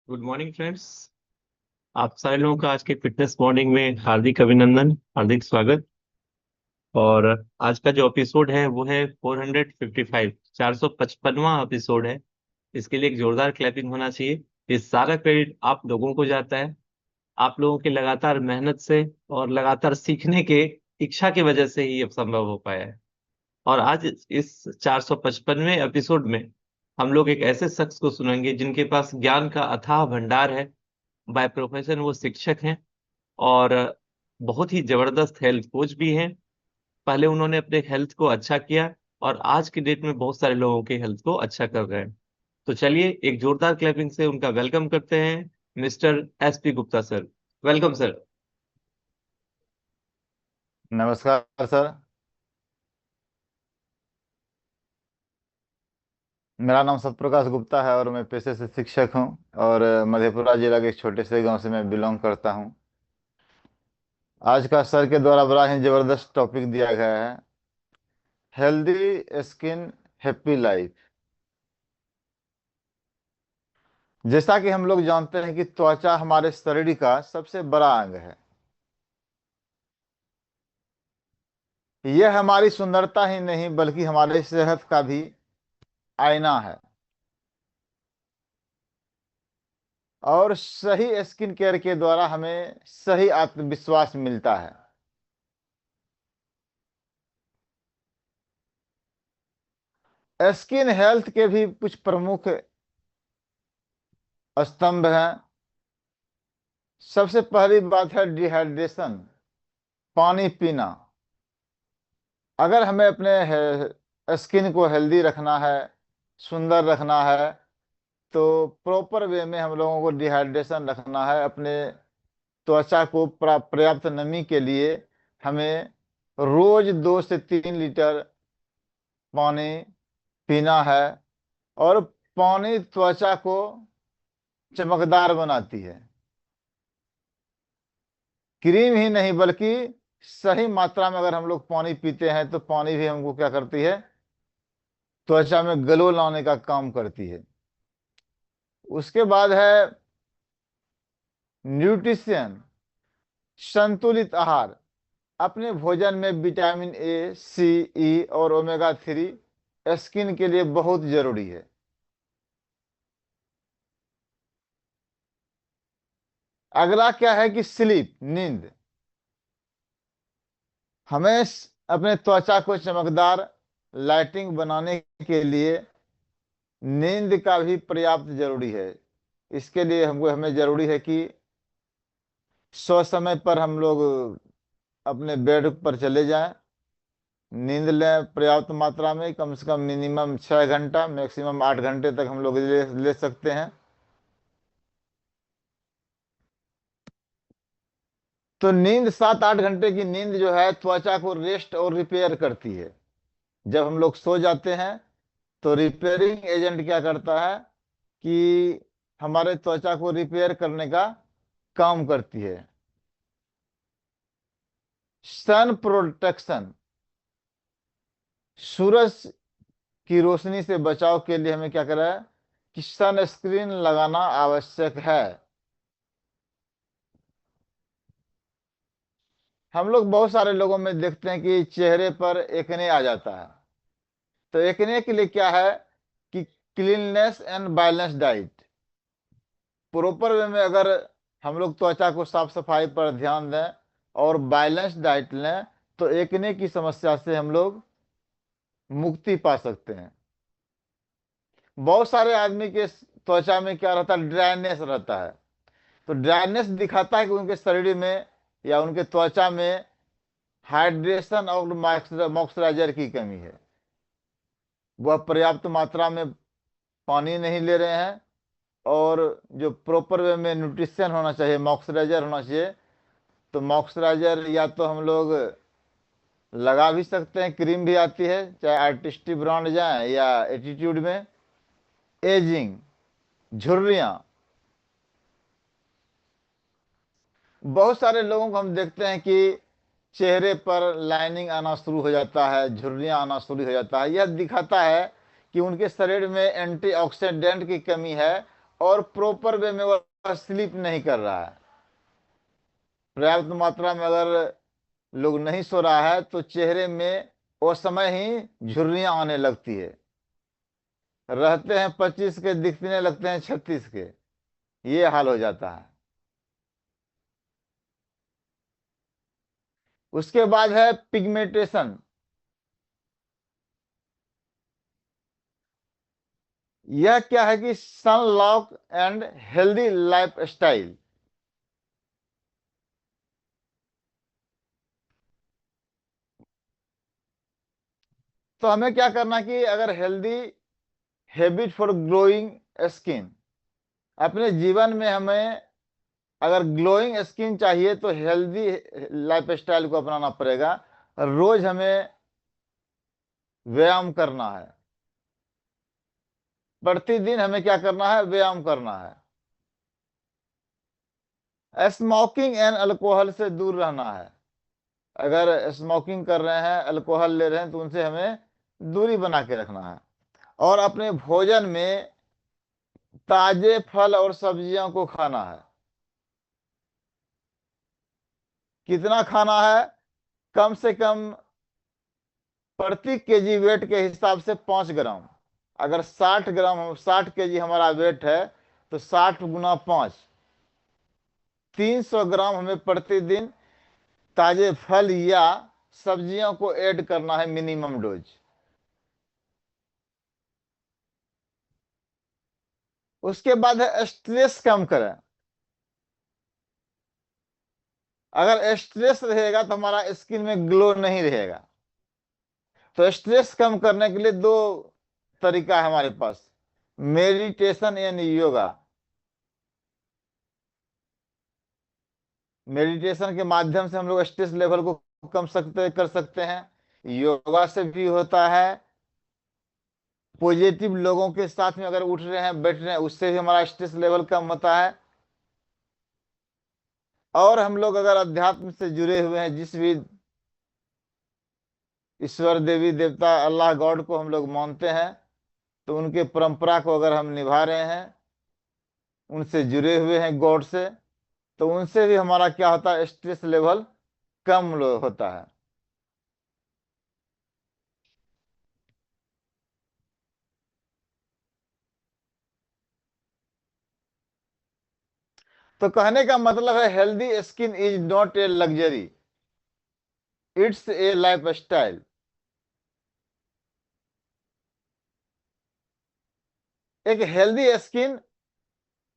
Good morning friends. आप सारे लोगों का आज के फिटनेस मॉर्निंग में हार्दिक अभिनंदन, हार्दिक स्वागत। और आज का जो एपिसोड है वो है 455, 455वां एपिसोड है। इसके लिए एक जोरदार क्लैपिंग होना चाहिए। ये सारा क्रेडिट आप लोगों को जाता है। आप लोगों के लगातार मेहनत से और लगातार सीखने के इच्छा की वजह से ही ये संभव हो पाया है। और आज इस 455वें एपिसोड में हम लोग एक ऐसे शख्स को सुनेंगे जिनके पास ज्ञान का अथाह भंडार है। बाय प्रोफेशन वो शिक्षक हैं और बहुत ही जबरदस्त हेल्थ कोच भी हैं। पहले उन्होंने अपने हेल्थ को अच्छा किया और आज की डेट में बहुत सारे लोगों के हेल्थ को अच्छा कर रहे हैं। तो चलिए एक जोरदार क्लैपिंग से उनका वेलकम करते हैं, mister SP Gupta sir. Welcome sir. नमस्कार सर। मेरा नाम सत्यप्रकाश गुप्ता है और मैं पेशे से शिक्षक हूं। और मधेपुरा जिला के एक छोटे से गांव से मैं बिलोंग करता हूं। आज का सर के द्वारा बड़ा ही जबरदस्त टॉपिक दिया गया है, हेल्दी स्किन हैप्पी लाइफ। जैसा कि हम लोग जानते हैं कि त्वचा हमारे शरीर का सबसे बड़ा अंग है। यह हमारी सुंदरता ही नहीं बल्कि हमारी सेहत का भी आईना है। और सही स्किन केयर के द्वारा हमें सही आत्मविश्वास मिलता है। स्किन हेल्थ के भी कुछ प्रमुख स्तंभ हैं। सबसे पहली बात है डिहाइड्रेशन, पानी पीना। अगर हमें अपने स्किन को हेल्दी रखना है, सुंदर रखना है, तो प्रॉपर वे में हम लोगों को डिहाइड्रेशन रखना है। अपने त्वचा को पर्याप्त नमी के लिए हमें रोज 2 से 3 लीटर पानी पीना है। और पानी त्वचा को चमकदार बनाती है। क्रीम ही नहीं बल्कि सही मात्रा में अगर हम लोग पानी पीते हैं तो पानी भी हमको क्या करती है, त्वचा में ग्लो लाने का काम करती है। उसके बाद है न्यूट्रिशन, संतुलित आहार। अपने भोजन में विटामिन A, C, E और ओमेगा 3 स्किन के लिए बहुत जरूरी है। अगला क्या है कि स्लीप, नींद। हमें अपने त्वचा को चमकदार लाइटिंग बनाने के लिए नींद का भी पर्याप्त जरूरी है। इसके लिए हमको हमें जरूरी है कि समय पर हम लोग अपने बेड पर चले जाएं, नींद लें पर्याप्त मात्रा में, कम से कम मिनिमम 6 घंटा, मैक्सिमम 8 घंटे तक हम लोग ले सकते हैं। तो नींद 7-8 घंटे की नींद जो है त्वचा को रेस्ट और रिपेयर करती है। जब हम लोग सो जाते हैं तो रिपेयरिंग एजेंट क्या करता है कि हमारे त्वचा को रिपेयर करने का काम करती है। सन प्रोटेक्शन, सूरज की रोशनी से बचाव के लिए हमें क्या करना है कि सनस्क्रीन लगाना आवश्यक है। हम लोग बहुत सारे लोगों में देखते हैं कि चेहरे पर एक्ने आ जाता है। तो एक्ने के लिए क्या है कि cleanness and balance diet. Proper way में अगर हम लोग त्वचा को साफ सफाई पर ध्यान दें और बैलेंस डाइट लें तो एक्ने की समस्या से हम लोग मुक्ति पा सकते हैं। बहुत सारे आदमी के त्वचा में क्या रहता है, ड्राइनेस रहता है। तो ड्राइनेस दिखाता है कि उनके शरीर में या उनके त्वचा में हाइड्रेशन और मॉइस्चराइजर की कमी है। वह पर्याप्त मात्रा में पानी नहीं ले रहे हैं। और जो प्रॉपर वे में न्यूट्रिशन होना चाहिए, मॉइस्चराइजर होना चाहिए, तो मॉइस्चराइजर या तो हम लोग लगा भी सकते हैं, क्रीम भी आती है, चाहे आर्टिस्टिक ब्रांड जाए या एटीट्यूड में। एजिंग, झुर्रियां। बहुत सारे लोगों को हम देखते हैं कि चेहरे पर लाइनिंग आना शुरू हो जाता है, झुर्रियां आना शुरू हो जाता है। यह दिखाता है कि उनके शरीर में एंटीऑक्सीडेंट की कमी है और प्रॉपर वे में वह स्लीप नहीं कर रहा है। पर्याप्त मात्रा में अगर लोग नहीं सो रहा है तो चेहरे में वो समय ही झुर्रियां आने लगती है। रहते हैं 25 के, दिखने लगते हैं 36 के। ये हाल हो जाता है। उसके बाद है पिगमेंटेशन। यह क्या है कि सनलॉक एंड हेल्दी लाइफ स्टाइल। तो हमें क्या करना कि अगर healthy habit for glowing skin, अपने जीवन में हमें अगर ग्लोइंग स्किन चाहिए तो हेल्दी लाइफ स्टाइल को अपनाना पड़ेगा। रोज हमें व्यायाम करना है। प्रतिदिन हमें क्या करना है? व्यायाम करना है। स्मोकिंग एंड अल्कोहल से दूर रहना है। अगर स्मोकिंग कर रहे हैं, अल्कोहल ले रहे हैं, तो उनसे हमें दूरी बना के रखना है। और अपने भोजन में ताजे फल और सब्जियों को खाना है। कितना खाना है? कम से कम प्रति केजी वेट के हिसाब से 5 ग्राम। अगर 60 ग्राम, 60 केजी हमारा वेट है तो 60 × 5, 300 ग्राम हमें प्रतिदिन ताजे फल या सब्जियों को ऐड करना है, मिनिमम डोज। उसके बाद है स्ट्रेस कम करें। अगर स्ट्रेस रहेगा तो हमारा स्किन में ग्लो नहीं रहेगा। तो स्ट्रेस कम करने के लिए दो तरीका है हमारे पास: मेडिटेशन एंड योगा। मेडिटेशन के माध्यम से हम लोग स्ट्रेस लेवल को कर सकते हैं। योगा से भी होता है। पॉजिटिव लोगों के साथ में अगर उठ रहे हैं, बैठ रहे हैं, उससे भी हमारा स्ट्रेस लेवल कम होता है। और हम लोग अगर अध्यात्म से जुड़े हुए हैं, जिस भी ईश्वर, देवी देवता, अल्लाह, गॉड को हम लोग मानते हैं, तो उनके परंपरा को अगर हम निभा रहे हैं, उनसे जुड़े हुए हैं, गॉड से, तो उनसे भी हमारा क्या होता है? स्ट्रेस लेवल कम होता है। तो कहने का मतलब है healthy skin is not a luxury, it's a life style. एक हेल्दी स्किन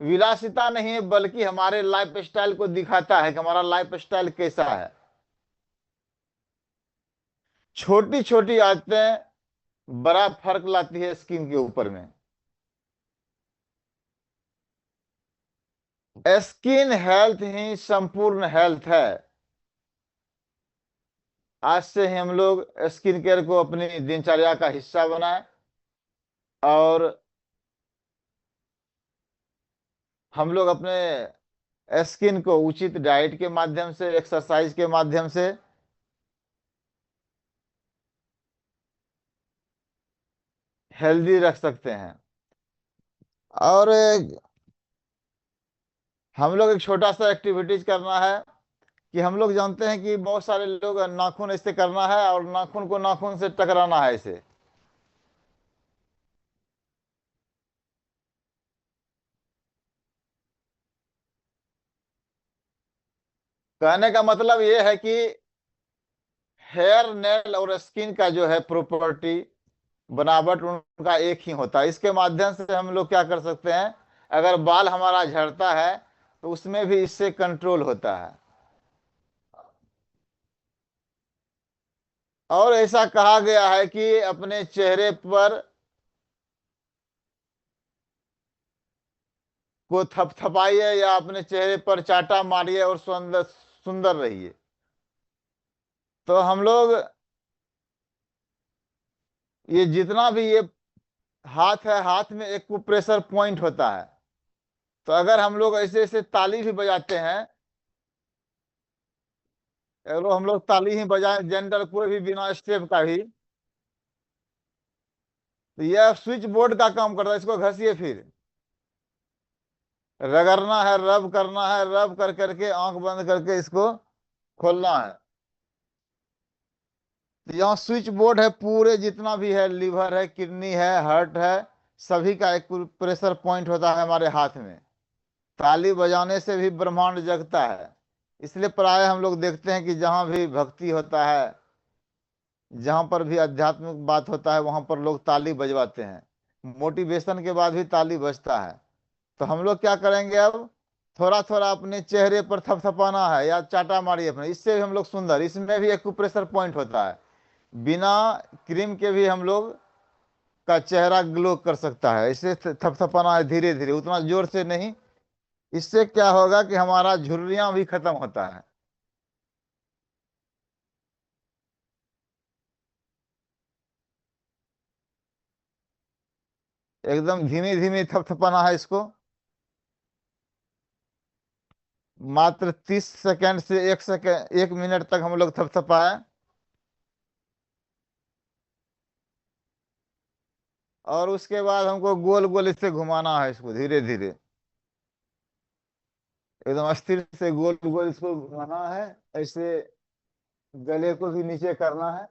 विलासिता नहीं है, बल्कि हमारे लाइफ स्टाइल को दिखाता है कि हमारा लाइफ स्टाइल कैसा है। छोटी छोटी आदतें बड़ा फर्क लाती है स्किन के ऊपर में। स्किन हेल्थ ही संपूर्ण हेल्थ है। आज से ही हम लोग स्किन केयर को अपनी दिनचर्या का हिस्सा बनाएं। और हम लोग अपने स्किन को उचित डाइट के माध्यम से, एक्सरसाइज के माध्यम से हेल्दी रख सकते हैं। और हम लोग एक छोटा सा एक्टिविटीज करना है कि हम लोग जानते हैं कि बहुत सारे लोग नाखून ऐसे करना है और नाखून को नाखून से टकराना है ऐसे। कहने का मतलब ये है कि हेयर, नेल और स्किन का जो है प्रॉपर्टी, बनावट उनका एक ही होता है। इसके माध्यम से हम लोग क्या कर सकते हैं? अगर बाल हमारा झड़ता है तो उसमें भी इससे कंट्रोल होता है। और ऐसा कहा गया है कि अपने चेहरे पर को थपथपाइए या अपने चेहरे पर चाटा मारिए और सुंदर सुंदर रहिए। तो हम लोग ये जितना भी ये हाथ है, हाथ में एक प्रेशर पॉइंट होता है। तो अगर हम लोग ऐसे ऐसे ताली भी बजाते हैं, अगर हम लोग ताली ही बजाएं जनरल, कोई भी बिना स्टेप का भी, तो यह स्विच बोर्ड का काम करता है। इसको घसिए फिर। रगड़ना है, रब करना है, रब कर करके आंख बंद करके इसको खोलना है। तो यहाँ स्विच बोर्ड है, पूरे जितना भी है, लीवर है, किडनी है, हार्ट है, सभी का एक प्रेशर पॉइंट होता है हमारे हाथ में। ताली बजाने से भी ब्रह्मांड जगता है। इसलिए प्राय हम लोग देखते हैं कि जहाँ भी भक्ति होता है, जहाँ पर भी आध्यात्मिक बात होता है, वहां पर लोग ताली बजवाते हैं। मोटिवेशन के बाद भी ताली बजता है। तो हम लोग क्या करेंगे अब, थोड़ा थोड़ा अपने चेहरे पर थपथपाना है या चाटा मारी अपने, इससे भी हम लोग सुंदर, इसमें भी एक प्रेशर पॉइंट होता है। बिना क्रीम के भी हम लोग का चेहरा ग्लो कर सकता है। इसे थपथपाना है धीरे धीरे, उतना जोर से नहीं। इससे क्या होगा कि हमारा झुर्रियां भी खत्म होता है। एकदम धीमी धीमी थपथपाना है इसको। मात्र 30 सेकंड से 1 सेकंड, 1 मिनट तक हम लोग थपथपाए। और उसके बाद हमको गोल गोल इससे घुमाना है इसको धीरे धीरे, एकदम अस्थिर से गोल गोल इसको घुमाना है। ऐसे गले को भी नीचे करना है।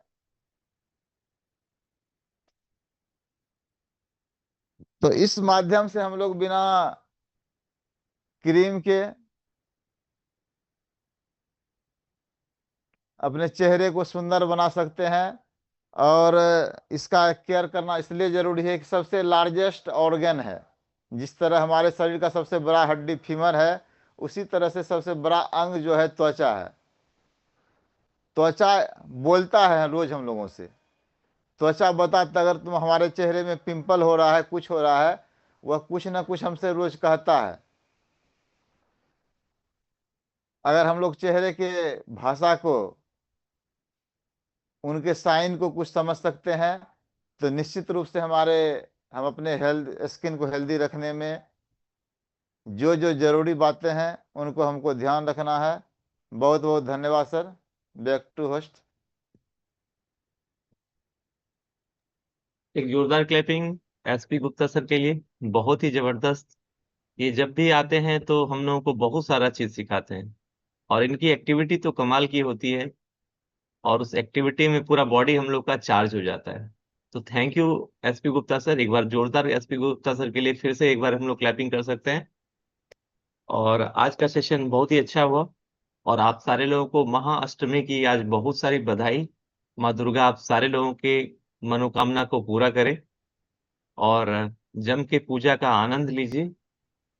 तो इस माध्यम से हम लोग बिना क्रीम के अपने चेहरे को सुंदर बना सकते हैं। और इसका केयर करना इसलिए जरूरी है कि सबसे लार्जेस्ट ऑर्गन है। जिस तरह हमारे शरीर का सबसे बड़ा हड्डी फीमर है, उसी तरह से सबसे बड़ा अंग जो है त्वचा है। त्वचा बोलता है रोज हम लोगों से। त्वचा बताता, अगर तुम हमारे चेहरे में पिंपल हो रहा है, कुछ हो रहा है, वह कुछ ना कुछ हमसे रोज कहता है। अगर हम लोग चेहरे के भाषा को, उनके साइन को कुछ समझ सकते हैं, तो निश्चित रूप से हम अपने हेल्थ स्किन को हेल्दी रखने में जो जो जरूरी बातें हैं उनको हमको ध्यान रखना है। बहुत बहुत धन्यवाद सर। Back to host. एक जोरदार क्लैपिंग एसपी गुप्ता सर के लिए। बहुत ही जबरदस्त। ये जब भी आते हैं तो हम लोगों को बहुत सारा चीज सिखाते हैं, और इनकी एक्टिविटी तो कमाल की होती है, और उस एक्टिविटी में पूरा बॉडी हम लोग का चार्ज हो जाता है। तो thank you SP Gupta sir, एक बार जोरदार एसपी गुप्ता सर के लिए फिर से एक बार हम लोग क्लैपिंग कर सकते हैं। और आज का सेशन बहुत ही अच्छा हुआ। और आप सारे लोगों को महाअष्टमी की आज बहुत सारी बधाई। माँ दुर्गा आप सारे लोगों के मनोकामना को पूरा करे, और जम के पूजा का आनंद लीजिए,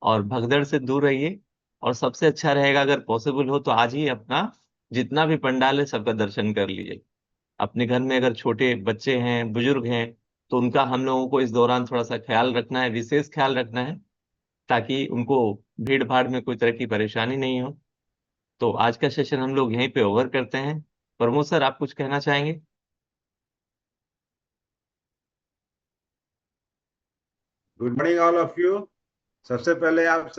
और भगदड़ से दूर रहिए। और सबसे अच्छा रहेगा अगर पॉसिबल हो तो आज ही अपना जितना भी पंडाल है सबका दर्शन कर लीजिए। अपने घर में अगर छोटे बच्चे हैं, बुजुर्ग हैं, तो उनका हम लोगों को इस दौरान थोड़ा सा ख्याल रखना है, विशेष ख्याल रखना है, ताकि उनको भीड़ भाड़ में कोई तरह की परेशानी नहीं हो। तो आज का सेशन हम लोग यहीं पे ओवर करते हैं। प्रमोद सर, आप कुछ कहना चाहेंगे? Good morning all of you. सबसे पहले आप